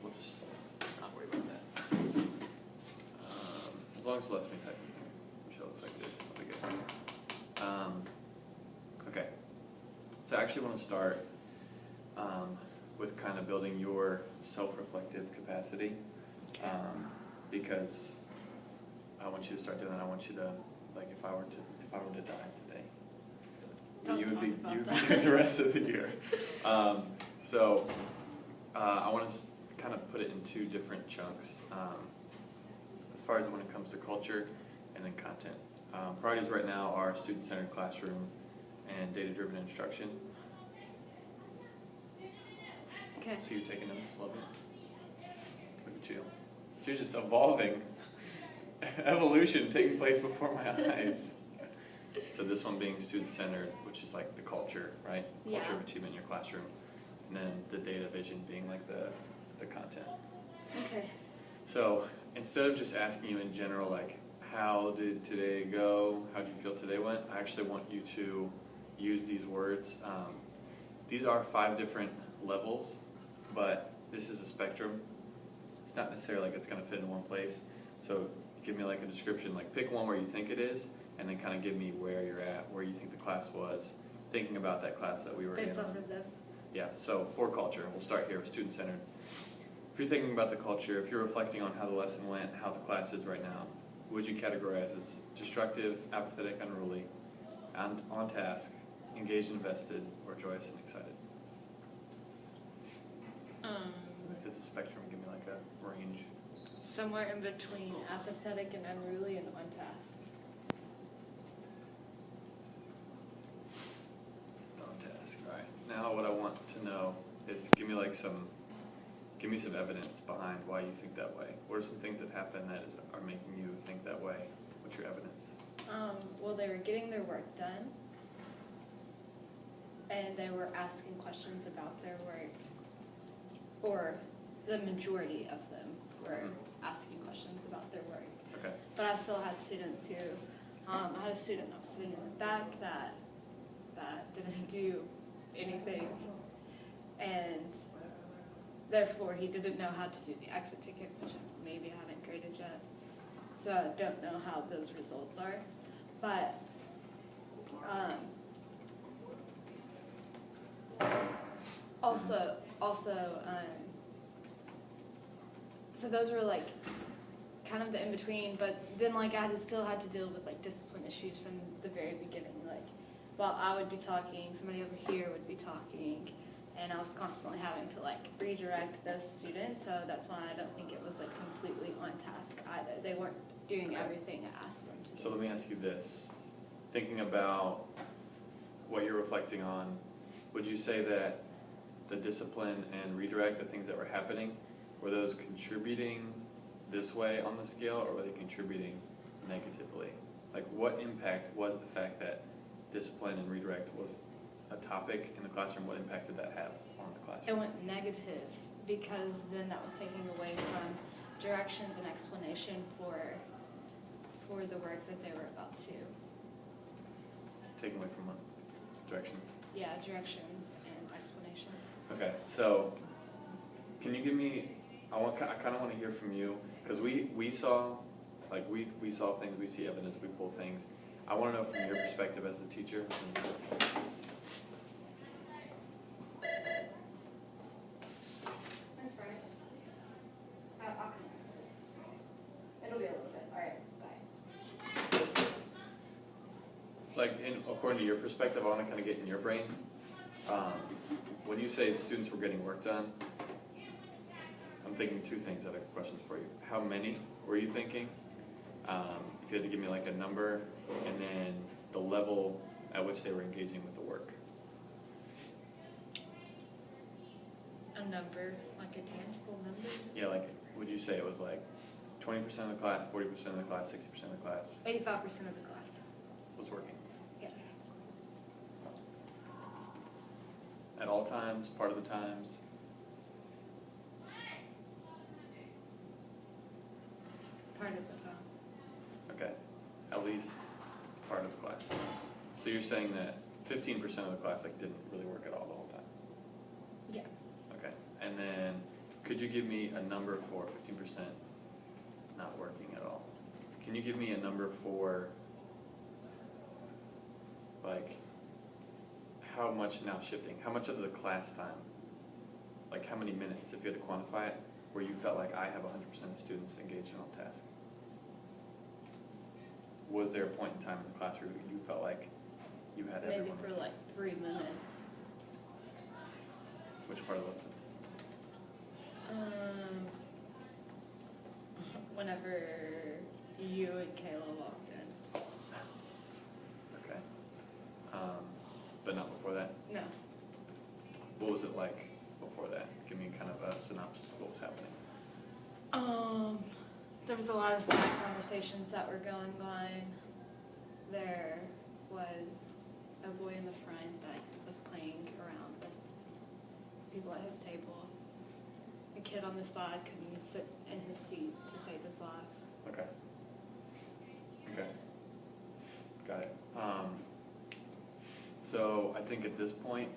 We'll just not worry about that. As long as it lets me type, which it looks like it is, I'll be good. Okay, so I actually want to start with kind of building your self-reflective capacity, because I want you to start doing that. I want you to, like, if I were to die today, you would be the rest of the year. So I want to kind of put it in two different chunks, as far as when it comes to culture and then content. Priorities right now are student-centered classroom and data-driven instruction. Okay. So you're taking notes, love it. Look at you. You're just evolving. Evolution taking place before my eyes. So this one being student-centered, which is like the culture, right? Yeah. Culture of achievement in your classroom. And then the data vision being like the content. Okay. So instead of just asking you in general, like, how did today go? How did you feel today went? I actually want you to use these words. These are 5 different levels, but this is a spectrum. It's not necessarily like it's going to fit in one place. So give me like a description, like pick one where you think it is, and then kind of give me where you're at, where you think the class was, thinking about that class that we were in. Based off of this? Yeah, so for culture, we'll start here with student-centered. If you're thinking about the culture, if you're reflecting on how the lesson went, how the class is right now, would you categorize as destructive, apathetic, unruly, on task, engaged and invested, or joyous and excited? If it's a spectrum, give me like a range. Somewhere in between apathetic and unruly and on task. On task, all right. Now what I want to know is give me some evidence behind why you think that way. What are some things that happen that are making you think that way? What's your evidence? Well, they were getting their work done, and they were asking questions about their work, or the majority of them were asking questions about their work. Okay. But I still had students who, I had a student that was sitting in the back that didn't do anything, and therefore he didn't know how to do the exit ticket, which maybe I haven't graded yet. So I don't know how those results are. But so those were like kind of the in-between, but then like I still had to deal with like discipline issues from the very beginning. Like while I would be talking, somebody over here would be talking, and I was constantly having to like redirect those students, so that's why I don't think it was like completely on task either. They weren't doing everything I asked them to do. So let me ask you this. Thinking about what you're reflecting on, would you say that the discipline and redirect, the things that were happening, were those contributing this way on the scale, or were they contributing negatively? Like what impact was the fact that discipline and redirect was a topic in the classroom? What impact did that have on the classroom? It went negative because then that was taking away from directions and explanation for the work that they were about to. Taking away from what? Directions? Yeah, directions and explanations. Okay, so can you give me, I kind of want to hear from you, because we saw things, we see evidence, we pull things. I want to know from your perspective as a teacher. That's right. I'll come. It'll be a little bit. All right, bye. Like, according to your perspective, I want to kind of get in your brain. When you say students were getting work done, I'm thinking 2 things that are questions for you. How many were you thinking? If you had to give me like a number, and then the level at which they were engaging with the work. A number, like a tangible number? Yeah, like, would you say it was like 20% of the class, 40% of the class, 60% of the class 85% of the class. was working? Yes. At all times, part of the times? Part of the time. Okay, at least part of the class. So you're saying that 15% of the class like didn't really work at all the whole time. Yeah. Okay, and then could you give me a number for 15% not working at all? Can you give me a number for like how much now shifting? How much of the class time, like how many minutes, if you had to quantify it, where you felt like I have 100% of students engaged in a task? Was there a point in time in the class where you felt like you had Maybe everyone? for like 3 minutes. Which part of the lesson? Whenever you and Kayla walked in. Okay. But not before that? No. What was it like before that? Give me kind of a synopsis of what was happening. There was a lot of side conversations that were going on. There was a boy in the front that was playing around with people at his table. A kid on the side couldn't sit in his seat to save his life. Okay. Okay. Got it. So I think at this point,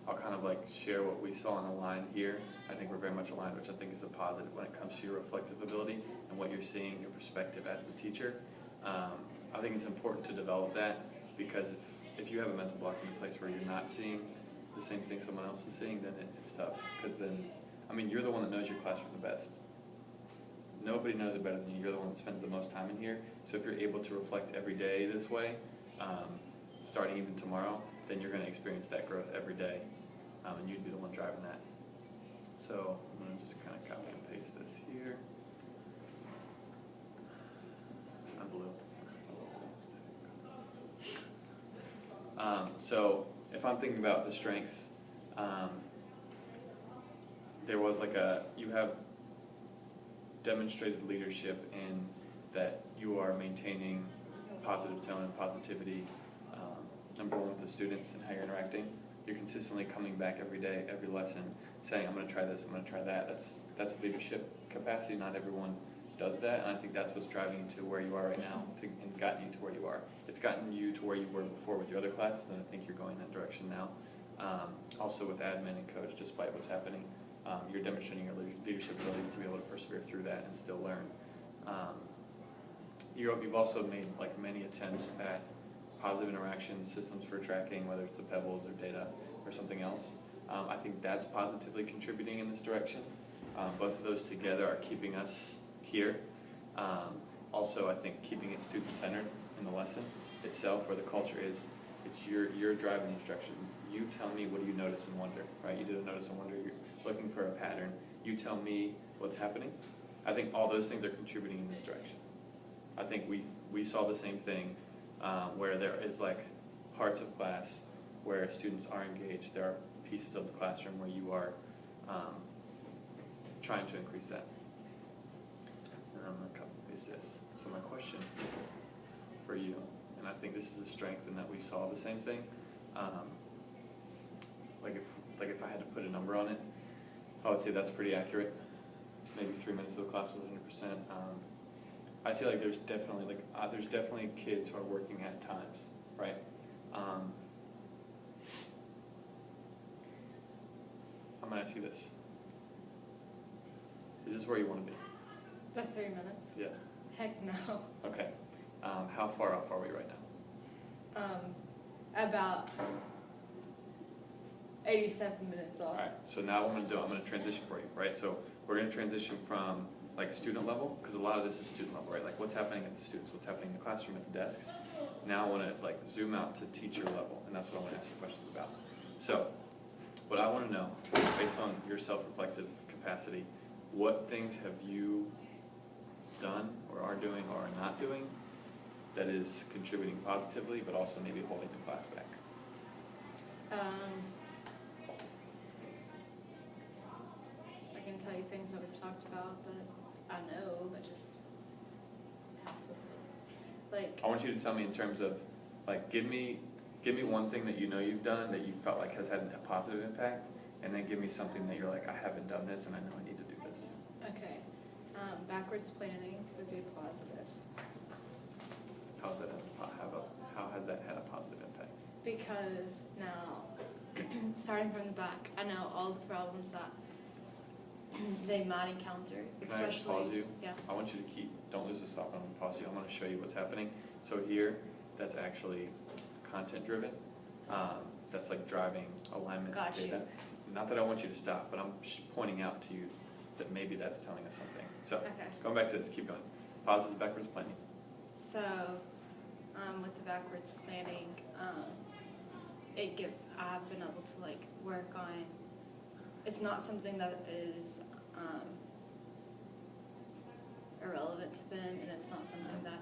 I'll kind of like share what we saw on the line here. I think we're very much aligned, which I think is a positive when it comes to your reflective ability and what you're seeing, your perspective as the teacher. I think it's important to develop that because if you have a mental block in a place where you're not seeing the same thing someone else is seeing, then it's tough. Because then, I mean, you're the one that knows your classroom the best. Nobody knows it better than you. You're the one that spends the most time in here. So if you're able to reflect every day this way, starting even tomorrow, then you're going to experience that growth every day, and you'd be the one driving that. So I'm going to just kind of copy and paste this here. I'm blue. So if I'm thinking about the strengths, there was like you have demonstrated leadership in that you are maintaining positive tone and positivity, number one with the students and how you're interacting. You're consistently coming back every day, every lesson, saying, I'm going to try this, I'm going to try that. That's a leadership capacity. Not everyone does that, and I think that's what's driving you to where you are right now and gotten you to where you are. It's gotten you to where you were before with your other classes, and I think you're going that direction now. Also with admin and coach, despite what's happening, you're demonstrating your leadership ability to be able to persevere through that and still learn. You've also made like many attempts at positive interaction systems for tracking, whether it's the pebbles or data or something else. I think that's positively contributing in this direction. Both of those together are keeping us here. Also, I think keeping it student-centered in the lesson itself, where the culture is, it's you're driving the instruction. You tell me, what do you notice and wonder, right? You did a notice and wonder, you're looking for a pattern. You tell me what's happening. I think all those things are contributing in this direction. I think we saw the same thing where there is like parts of class where students are engaged. There are pieces of the classroom where you are trying to increase that. And I'm going to copy and paste this. So my question for you, and I think this is a strength in that we saw the same thing. If I had to put a number on it, I would say that's pretty accurate. Maybe 3 minutes of the class was 100%. I'd say like there's definitely kids who are working at times, right? I'm gonna ask you this: is this where you want to be? The 3 minutes? Yeah. Heck no. Okay. How far off are we right now? About 87 minutes off. All right. So now what I'm gonna transition for you, right? So we're gonna transition from like student level, because a lot of this is student level, right? Like what's happening at the students, what's happening in the classroom at the desks. Now I want to like zoom out to teacher level, and that's what I want to ask you questions about. So what I want to know, based on your self-reflective capacity, what things have you done or are doing or are not doing that is contributing positively, but also maybe holding the class back? I can tell you things that we've talked about that I know, but just have to like. I want you to tell me in terms of like give me one thing that you know you've done that you felt like has had a positive impact, and then give me something that you're like, I haven't done this and I know I need to do this. Okay, backwards planning would be positive. How has that had a positive impact? because now, starting from the back, I know all the problems that they might encounter, Can I just pause you? Yeah. I want you to don't lose the stop. I'm gonna pause you. I'm gonna show you what's happening. So here, that's actually content driven. That's like driving alignment Got data. you. Not that I want you to stop, but I'm just pointing out to you that maybe that's telling us something. So, Okay. going back to this, keep going. Pause is backwards planning. So, with the backwards planning, I've been able to like work on, it's not something that is, irrelevant to them, and it's not something that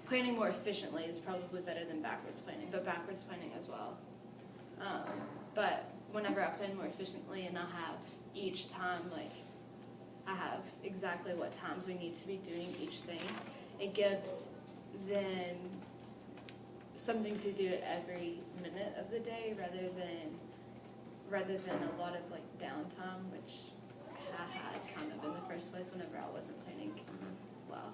planning more efficiently is probably better than backwards planning, but backwards planning as well. But whenever I plan more efficiently and I have each time, like, I have exactly what times we need to be doing each thing, it gives them something to do every minute of the day rather than a lot of like downtime, which I had kind of in the first place whenever I wasn't planning well.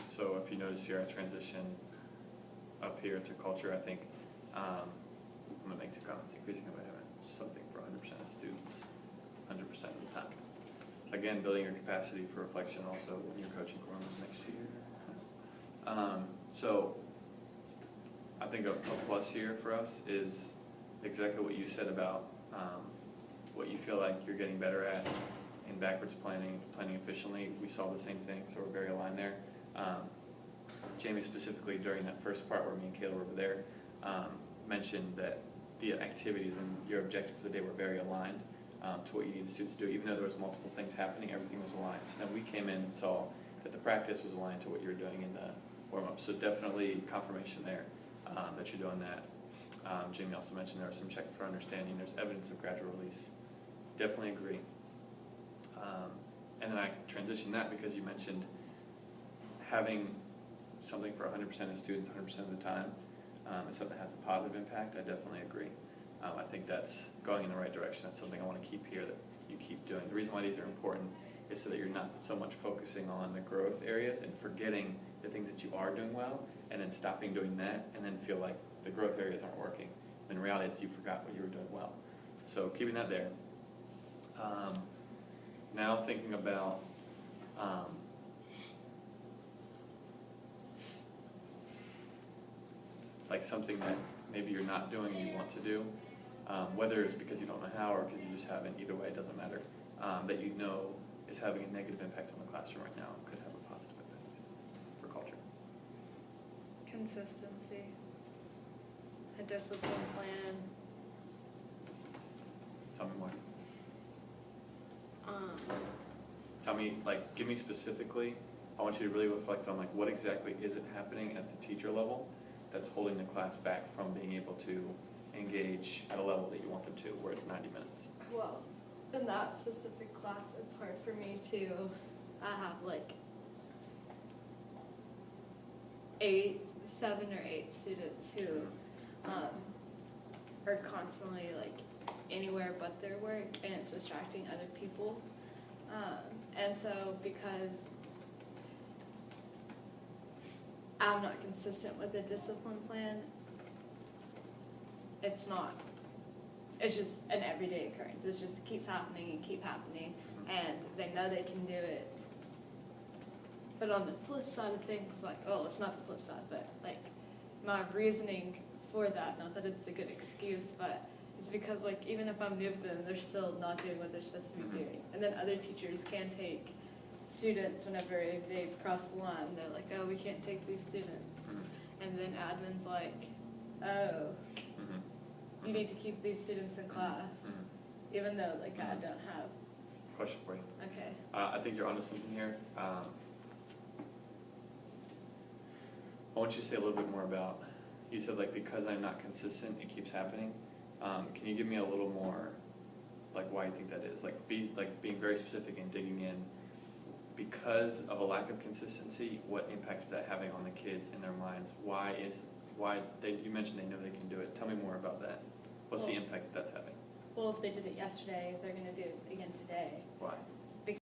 So if you notice here, I transition up here to culture. I think I'm gonna make 2 comments: increasing commitment, something for 100% of students, 100% of the time. Again, building your capacity for reflection also when you're coaching corners next year. So I think a plus here for us is exactly what you said about what you feel like you're getting better at in backwards planning efficiently. We saw the same thing, so we're very aligned there. Jamie specifically during that first part where me and Kayla were there mentioned that the activities and your objective for the day were very aligned to what you need the students to do. Even though there was multiple things happening, everything was aligned. So then we came in and saw that the practice was aligned to what you were doing in the warm-up. So definitely confirmation there that you're doing that. Jamie also mentioned there was some check for understanding. There's evidence of gradual release. Definitely agree. And then I transitioned that because you mentioned having something for 100% of students 100% of the time is something that has a positive impact. I definitely agree. I think that's going in the right direction. That's something I want to keep here, that you keep doing. The reason why these are important is so that you're not so much focusing on the growth areas and forgetting the things that you are doing well, and then stopping doing that and then feel like the growth areas aren't working. In reality, it's you forgot what you were doing well. So keeping that there. Now thinking about like something that maybe you're not doing and you want to do, whether it's because you don't know how or because you just haven't, either way it doesn't matter, that you know is having a negative impact on the classroom right now and could have a positive impact for culture. Consistency, a discipline plan. Tell me more. Tell me, like, give me specifically, I want you to really reflect on like what exactly is it happening at the teacher level that's holding the class back from being able to engage at a level that you want them to, where it's 90 minutes. Well, in that specific class, it's hard for me to, I have like 7 or 8 students who are constantly like anywhere but their work, and it's distracting other people. And so because I'm not consistent with the discipline plan, it's just an everyday occurrence. It just keeps happening and keep happening, and they know they can do it. But on the flip side of things, like, oh, it's not the flip side, but like my reasoning for that, not that it's a good excuse, but it's because like even if I'm new to them, they're still not doing what they're supposed to be doing. And then other teachers can take students whenever they've crossed the line. They're like, oh, we can't take these students. And then admin's like, oh, you need to keep these students in class, even though like I don't have. Question for you. Okay. I think you're onto something here. I want you to say a little bit more about, you said like because I'm not consistent, it keeps happening. Can you give me a little more, like why you think that is? Like being very specific and digging in. Because of a lack of consistency, what impact is that having on the kids in their minds? You mentioned they know they can do it. Tell me more about that. What's the impact that's having? Well, if they did it yesterday, they're going to do it again today. Why?